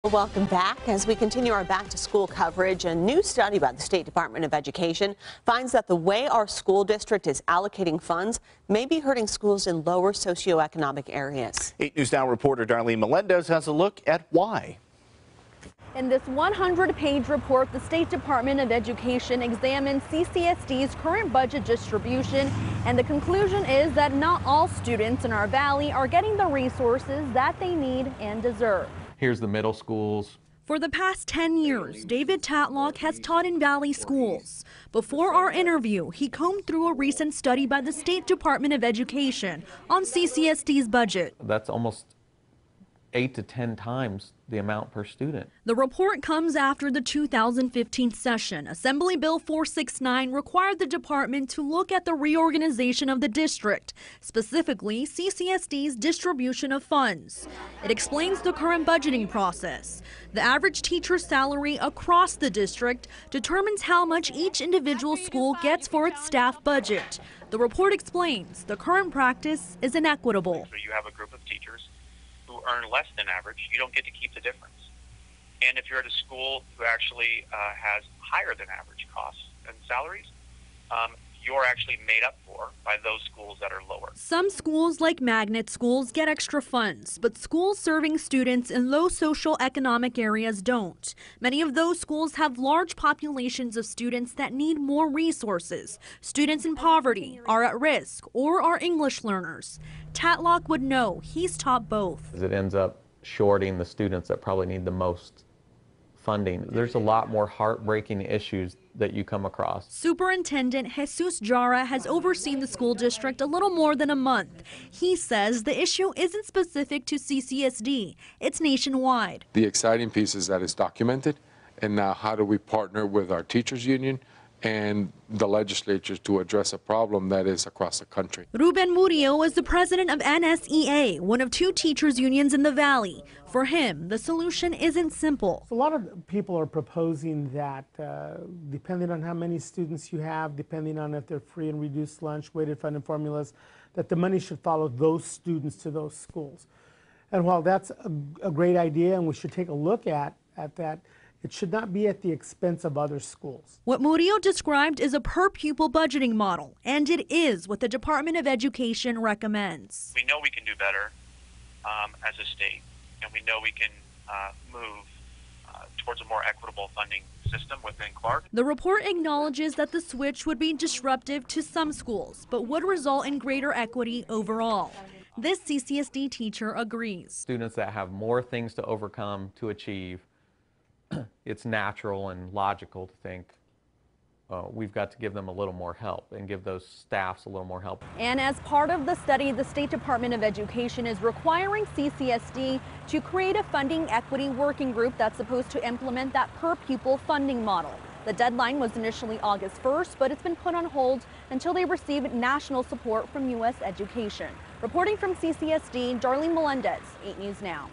Welcome back. As we continue our back-to-school coverage, a new study by the State Department of Education finds that the way our school district is allocating funds may be hurting schools in lower socioeconomic areas. 8 News Now reporter Darlene Melendez has a look at why. In this 100-page report, the State Department of Education examined CCSD's current budget distribution, and the conclusion is that not all students in our valley are getting the resources that they need and deserve. Here's the middle schools. For the past 10 years, David Tatlock has taught in Valley schools. Before our interview, he combed through a recent study by the State Department of Education on CCSD's budget. That's almost 8 to 10 times the amount per student. The report comes after the 2015 session. Assembly Bill 469 required the department to look at the reorganization of the district, specifically CCSD's distribution of funds. It explains the current budgeting process. The average teacher's salary across the district determines how much each individual school gets for its staff budget. The report explains the current practice is inequitable. So you have a group of teachers who earn less than average. You don't get to keep the difference. And if you're at a school who actually has higher than average costs and salaries, you're actually made up for by those schools that are lower. Some schools, like magnet schools, get extra funds, but schools serving students in low socioeconomic areas don't. Many of those schools have large populations of students that need more resources. Students in poverty, are at risk, or are English learners. Tatlock would know he's taught both. It ends up shorting the students that probably need the most funding. There's a lot more heartbreaking issues that you come across. Superintendent Jesus Jara has overseen the school district a little more than a month. He says the issue isn't specific to CCSD, it's nationwide. The exciting piece is that it's documented, and now how do we partner with our teachers union and the legislature to address a problem that is across the country. Ruben Murillo is the president of NSEA, one of 2 teachers unions in the Valley. For him, the solution isn't simple. A lot of people are proposing that depending on how many students you have, depending on if they're free and reduced lunch, weighted funding formulas, that the money should follow those students to those schools. And while that's a great idea and we should take a look at that, it should not be at the expense of other schools. What Murillo described is a per-pupil budgeting model, and it is what the Department of Education recommends. We know we can do better as a state, and we know we can move towards a more equitable funding system within Clark. The report acknowledges that the switch would be disruptive to some schools, but would result in greater equity overall. This CCSD teacher agrees. Students that have more things to overcome to achieve, it's natural and logical to think we've got to give them a little more help and give those staffs a little more help. And as part of the study, the State Department of Education is requiring CCSD to create a funding equity working group that's supposed to implement that per pupil funding model. The deadline was initially August 1st, but it's been put on hold until they receive national support from U.S. education. Reporting from CCSD, Darlene Melendez, 8 News Now.